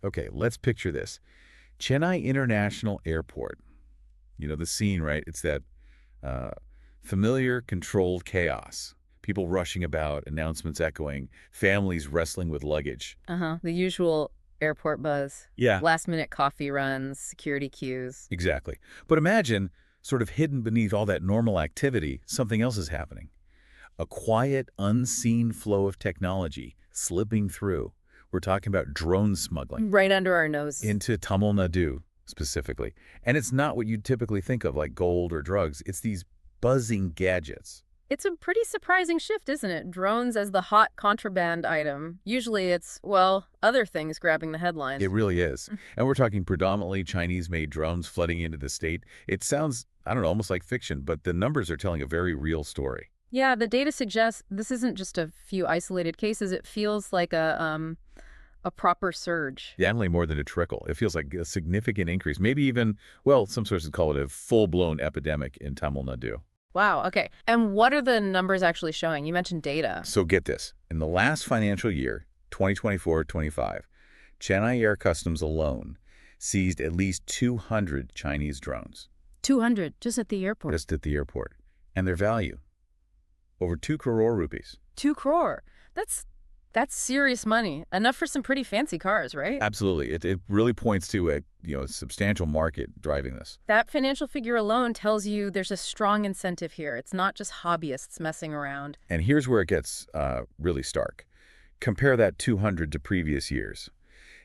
Okay, let's picture this. Chennai International Airport. You know the scene, right? It's that uh, familiar, controlled chaos. People rushing about, announcements echoing, families wrestling with luggage. Uh-huh. The usual airport buzz. Yeah. Last-minute coffee runs, security queues. Exactly. But imagine, sort of hidden beneath all that normal activity, something else is happening. A quiet, unseen flow of technology slipping through. We're talking about drone smuggling Right under our nose. into Tamil Nadu, specifically. And it's not what you'd typically think of, like gold or drugs. It's these buzzing gadgets. It's a pretty surprising shift, isn't it? Drones as the hot contraband item. Usually it's, well, other things grabbing the headlines. It really is. And we're talking predominantly Chinese-made drones flooding into the state. It sounds, I don't know, almost like fiction, but the numbers are telling a very real story. Yeah, the data suggests this isn't just a few isolated cases. It feels like a proper surge. Definitely more than a trickle. It feels like a significant increase, maybe even, well, some sources call it a full-blown epidemic in Tamil Nadu. Wow, okay. And what are the numbers actually showing? You mentioned data. So get this. In the last financial year, 2024-25, Chennai Air Customs alone seized at least 200 Chinese drones 200 just at the airport. just at the airport. And their value, over 2 crore rupees. 2 crore. That's serious money. Enough for some pretty fancy cars, right? Absolutely. It really points to a substantial market driving this. That financial figure alone tells you there's a strong incentive here. It's not just hobbyists messing around. And here's where it gets really stark. Compare that 200 to previous years.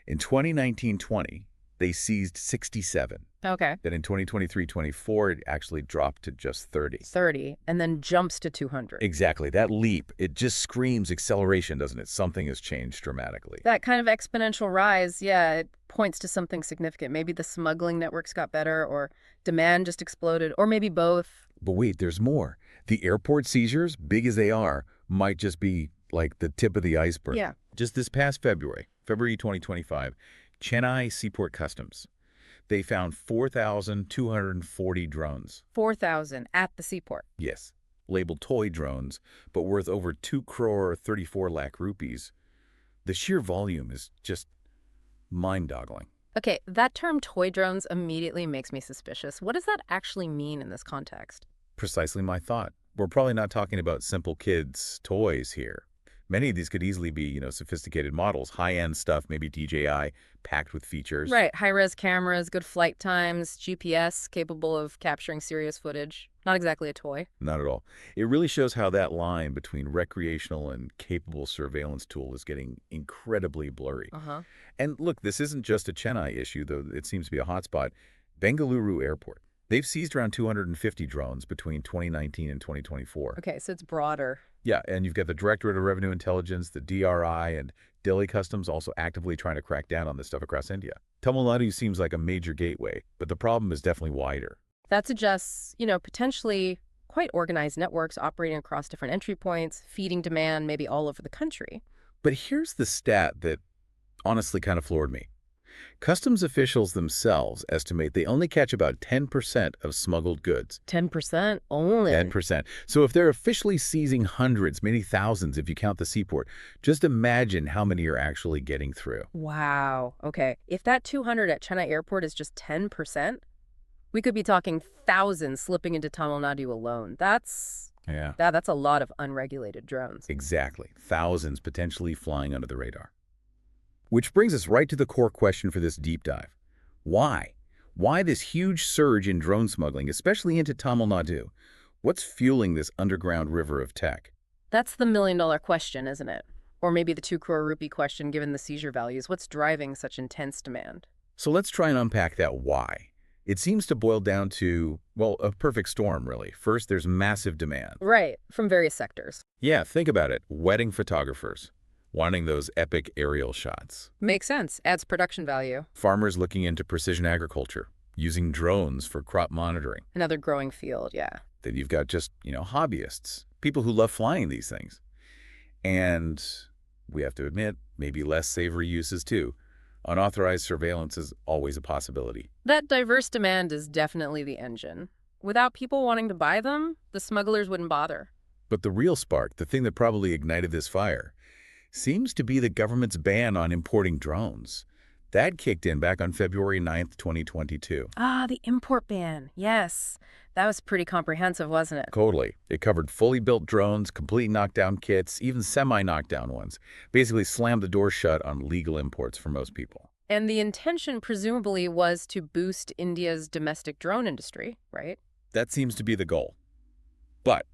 In 2019-20, they seized 67. Okay. Then in 2023-24, it actually dropped to just 30. 30, and then jumps to 200. Exactly. That leap, it just screams acceleration, doesn't it? Something has changed dramatically. That kind of exponential rise, yeah, it points to something significant. Maybe the smuggling networks got better, or demand just exploded, or maybe both. But wait, there's more. The airport seizures, big as they are, might just be like the tip of the iceberg. Yeah. Just this past February 2025, Chennai Seaport Customs, they found 4,240 drones. 4,000 at the seaport. Yes, labeled toy drones, but worth over 2 crore 34 lakh rupees. The sheer volume is just mind-boggling. Okay, that term toy drones immediately makes me suspicious. What does that actually mean in this context? Precisely my thought. We're probably not talking about simple kids' toys here. Many of these could easily be, sophisticated models, high-end stuff, maybe DJI, packed with features. Right, high-res cameras, good flight times, GPS capable of capturing serious footage. Not exactly a toy. Not at all. It really shows how that line between recreational and capable surveillance tool is getting incredibly blurry. Uh-huh. And look, this isn't just a Chennai issue, though it seems to be a hotspot. Bengaluru Airport. They've seized around 250 drones between 2019 and 2024. Okay, so it's broader. Yeah, and you've got the Directorate of Revenue Intelligence, the DRI, and Delhi Customs also actively trying to crack down on this stuff across India. Tamil Nadu seems like a major gateway, but the problem is definitely wider. That suggests, potentially quite organized networks operating across different entry points, feeding demand maybe all over the country. But here's the stat that honestly kind of floored me. Customs officials themselves estimate they only catch about 10% of smuggled goods. 10% only. 10%. So if they're officially seizing hundreds, maybe thousands if you count the seaport, just imagine how many are actually getting through. Wow. Okay. If that 200 at Chennai Airport is just 10%, we could be talking thousands slipping into Tamil Nadu alone. That's a lot of unregulated drones. Exactly. Thousands potentially flying under the radar. Which brings us right to the core question for this deep dive. Why? Why this huge surge in drone smuggling, especially into Tamil Nadu? What's fueling this underground river of tech? That's the million-dollar question, isn't it? Or maybe the 2 crore rupee question given the seizure values. What's driving such intense demand? So let's try and unpack that why. It seems to boil down to, well, a perfect storm, really. First, there's massive demand. Right, from various sectors. Yeah, think about it. Wedding photographers wanting those epic aerial shots. Makes sense. Adds production value. Farmers looking into precision agriculture, using drones for crop monitoring. Another growing field, yeah. Then you've got just, hobbyists, people who love flying these things. And we have to admit, maybe less savory uses too. Unauthorized surveillance is always a possibility. That diverse demand is definitely the engine. Without people wanting to buy them, the smugglers wouldn't bother. But the real spark, the thing that probably ignited this fire, seems to be the government's ban on importing drones. That kicked in back on February 9th, 2022. Ah, the import ban. Yes. That was pretty comprehensive, wasn't it? Totally. It covered fully built drones, complete knockdown kits, even semi-knockdown ones. Basically slammed the door shut on legal imports for most people. And the intention presumably was to boost India's domestic drone industry, right? That seems to be the goal. But,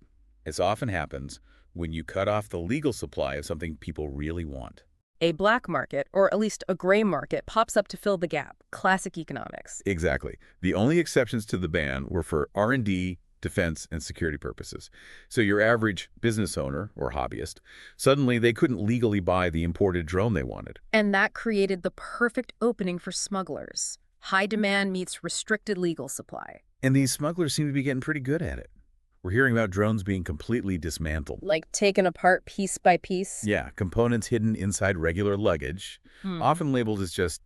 as often happens, when you cut off the legal supply of something people really want. A black market, or at least a gray market, pops up to fill the gap. Classic economics. Exactly. The only exceptions to the ban were for R&D, defense, and security purposes. So your average business owner or hobbyist, suddenly they couldn't legally buy the imported drone they wanted. And that created the perfect opening for smugglers. High demand meets restricted legal supply. And these smugglers seem to be getting pretty good at it. We're hearing about drones being completely dismantled. Like taken apart piece by piece? Yeah, components hidden inside regular luggage, often labeled as just,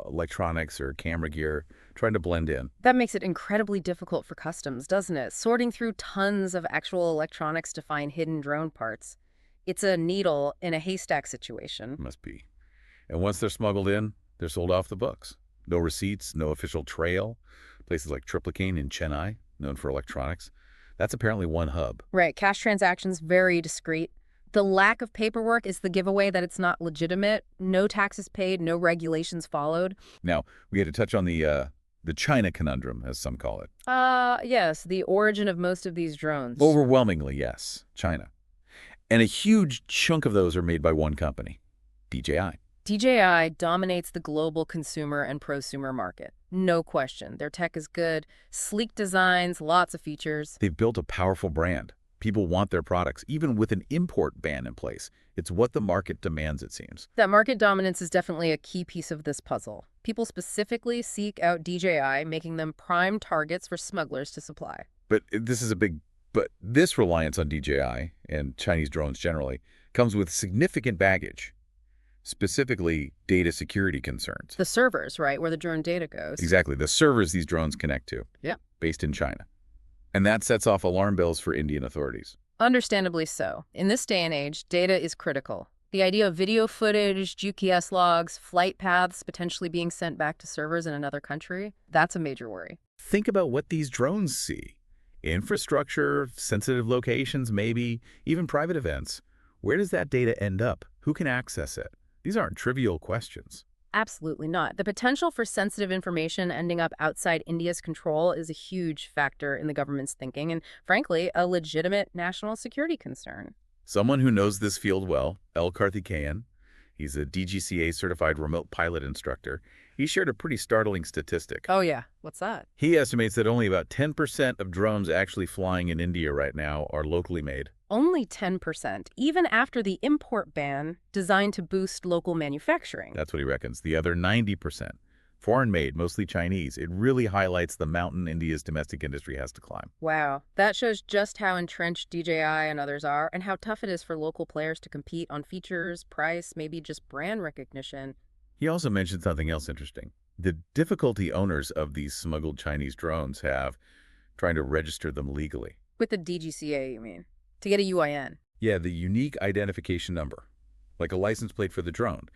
electronics or camera gear, trying to blend in. That makes it incredibly difficult for customs, doesn't it? Sorting through tons of actual electronics to find hidden drone parts. It's a needle in a haystack situation. Must be. And once they're smuggled in, they're sold off the books. No receipts, no official trail. Places like Triplicane in Chennai, known for electronics. That's apparently one hub. Right. Cash transactions, very discreet. The lack of paperwork is the giveaway that it's not legitimate. No taxes paid, no regulations followed. Now, we had to touch on the China conundrum, as some call it. Yes, the origin of most of these drones. Overwhelmingly, yes, China. And a huge chunk of those are made by one company, DJI. DJI dominates the global consumer and prosumer market. No question. Their tech is good, sleek designs, lots of features. They've built a powerful brand. People want their products, even with an import ban in place. It's what the market demands, it seems. That market dominance is definitely a key piece of this puzzle. People specifically seek out DJI, making them prime targets for smugglers to supply. But this reliance on DJI, and Chinese drones generally, comes with significant baggage. Specifically, data security concerns. The servers, right, where the drone data goes. Exactly, the servers these drones connect to. Yeah. Based in China. And that sets off alarm bells for Indian authorities. Understandably so. In this day and age, data is critical. The idea of video footage, GPS logs, flight paths potentially being sent back to servers in another country, that's a major worry. Think about what these drones see. Infrastructure, sensitive locations, maybe, even private events. Where does that data end up? Who can access it? These aren't trivial questions. Absolutely not. The potential for sensitive information ending up outside India's control is a huge factor in the government's thinking and, frankly, a legitimate national security concern. Someone who knows this field well, L. Karthikeyan, he's a DGCA-certified remote pilot instructor, he shared a pretty startling statistic. Oh, yeah. What's that? He estimates that only about 10% of drones actually flying in India right now are locally made. Only 10%, even after the import ban designed to boost local manufacturing. That's what he reckons. The other 90%, foreign-made, mostly Chinese. It really highlights the mountain India's domestic industry has to climb. Wow. That shows just how entrenched DJI and others are and how tough it is for local players to compete on features, price, maybe just brand recognition. He also mentioned something else interesting. The difficulty owners of these smuggled Chinese drones have trying to register them legally. With the DGCA, you mean? To get a UIN. Yeah, the unique identification number, like a license plate for the drone.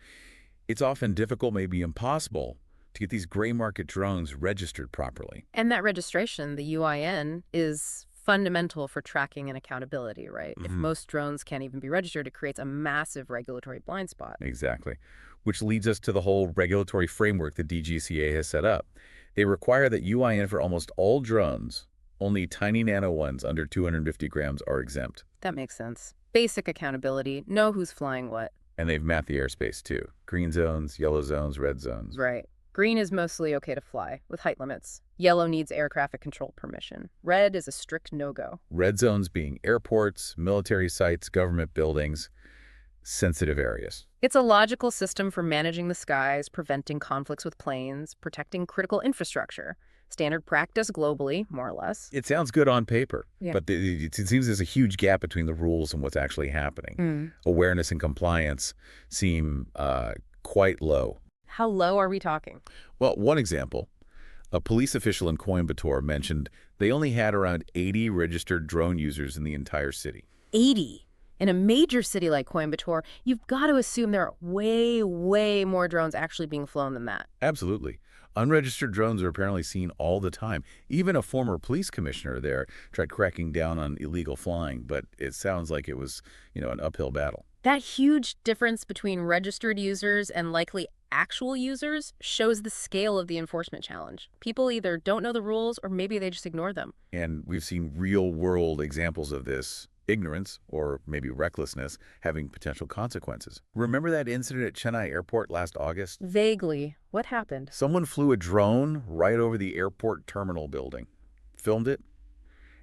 It's often difficult, maybe impossible, to get these gray market drones registered properly. And that registration, the UIN, is fundamental for tracking and accountability, right? If most drones can't even be registered, it creates a massive regulatory blind spot. Exactly. Which leads us to the whole regulatory framework the DGCA has set up. They require that UIN for almost all drones. Only tiny nano ones under 250 grams are exempt. That makes sense. Basic accountability. Know who's flying what. And they've mapped the airspace, too. Green zones, yellow zones, red zones. Right. Green is mostly okay to fly, with height limits. Yellow needs air traffic control permission. Red is a strict no-go. Red zones being airports, military sites, government buildings, sensitive areas. It's a logical system for managing the skies, preventing conflicts with planes, protecting critical infrastructure. Standard practice globally, more or less. It sounds good on paper, but it seems there's a huge gap between the rules and what's actually happening. Awareness and compliance seem quite low. How low are we talking? Well, one example, a police official in Coimbatore mentioned they only had around 80 registered drone users in the entire city. 80? In a major city like Coimbatore, you've got to assume there are way, way more drones actually being flown than that. Absolutely. Unregistered drones are apparently seen all the time. Even a former police commissioner there tried cracking down on illegal flying, but it sounds like it was, an uphill battle. That huge difference between registered users and likely actual users shows the scale of the enforcement challenge. People either don't know the rules or maybe they just ignore them. And we've seen real-world examples of this ignorance, or maybe recklessness, having potential consequences. Remember that incident at Chennai Airport last August? Vaguely, what happened? Someone flew a drone right over the airport terminal building, filmed it,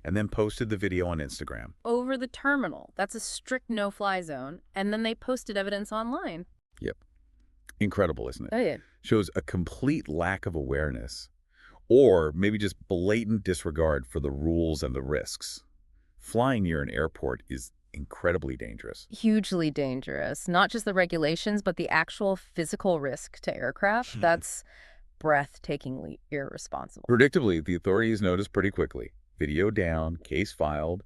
and then posted the video on Instagram. Over the terminal. That's a strict no-fly zone. And then they posted evidence online. Yep. Incredible, isn't it? Oh, yeah. Shows a complete lack of awareness, or maybe just blatant disregard for the rules and the risks. Flying near an airport is incredibly dangerous. Hugely dangerous. Not just the regulations, but the actual physical risk to aircraft. That's breathtakingly irresponsible. Predictably, the authorities noticed pretty quickly. Video down, case filed.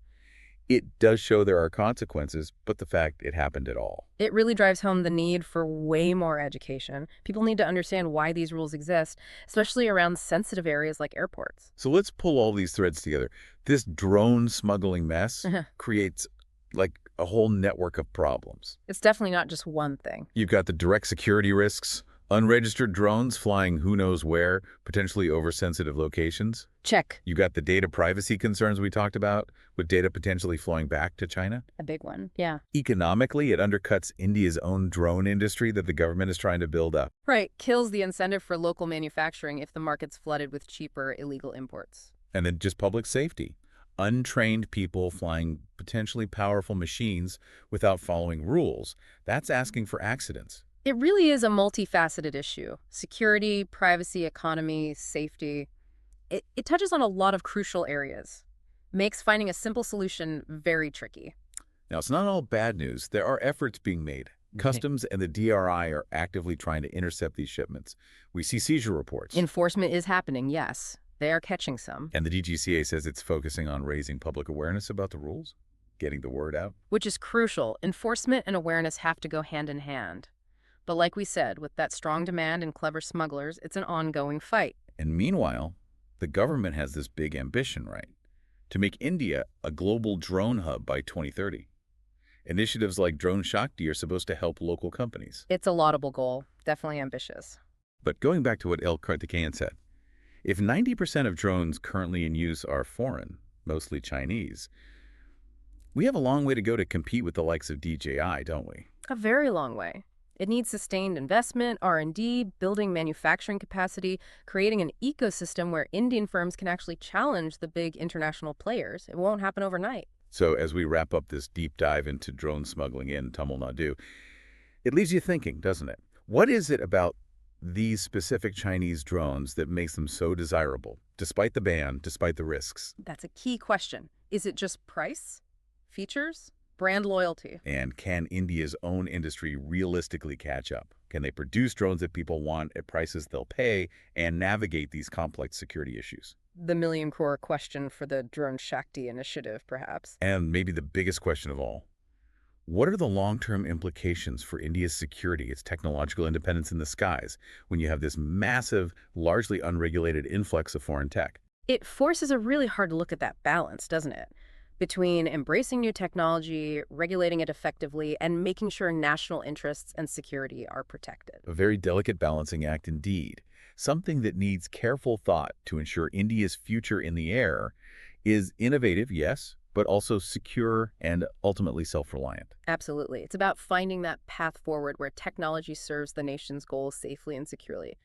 It does show there are consequences, but the fact it happened at all. It really drives home the need for way more education. People need to understand why these rules exist, especially around sensitive areas like airports. So let's pull all these threads together. This drone smuggling mess creates like a whole network of problems. It's definitely not just one thing. You've got the direct security risks, unregistered drones flying who knows where, potentially over sensitive locations. Check. You got the data privacy concerns we talked about, with data potentially flowing back to China. A big one, yeah. Economically, it undercuts India's own drone industry that the government is trying to build up. Right. Kills the incentive for local manufacturing if the market's flooded with cheaper illegal imports. And then just public safety. Untrained people flying potentially powerful machines without following rules. That's asking for accidents. It really is a multifaceted issue. Security, privacy, economy, safety. It touches on a lot of crucial areas. Makes finding a simple solution very tricky. Now, it's not all bad news. There are efforts being made. Customs and the DRI are actively trying to intercept these shipments. We see seizure reports. Enforcement is happening, yes. They are catching some. And the DGCA says it's focusing on raising public awareness about the rules, getting the word out. Which is crucial. Enforcement and awareness have to go hand in hand. But like we said, with that strong demand and clever smugglers, it's an ongoing fight. And meanwhile, the government has this big ambition, right? To make India a global drone hub by 2030. Initiatives like Drone Shakti are supposed to help local companies. It's a laudable goal. Definitely ambitious. But going back to what L. Karthikeyan said, if 90% of drones currently in use are foreign, mostly Chinese, we have a long way to go to compete with the likes of DJI, don't we? A very long way. It needs sustained investment, R&D, building manufacturing capacity, creating an ecosystem where Indian firms can actually challenge the big international players. It won't happen overnight. So as we wrap up this deep dive into drone smuggling in Tamil Nadu, it leaves you thinking, doesn't it? What is it about these specific Chinese drones that makes them so desirable, despite the ban, despite the risks? That's a key question. Is it just price? Features? Brand loyalty? And can India's own industry realistically catch up? Can they produce drones that people want at prices they'll pay and navigate these complex security issues? The million crore question for the Drone Shakti initiative, perhaps. And maybe the biggest question of all, what are the long-term implications for India's security, its technological independence in the skies, when you have this massive, largely unregulated influx of foreign tech? It forces a really hard look at that balance, doesn't it? Between embracing new technology, regulating it effectively, and making sure national interests and security are protected. A very delicate balancing act indeed. Something that needs careful thought to ensure India's future in the air is innovative, yes, but also secure and ultimately self-reliant. Absolutely. It's about finding that path forward where technology serves the nation's goals safely and securely.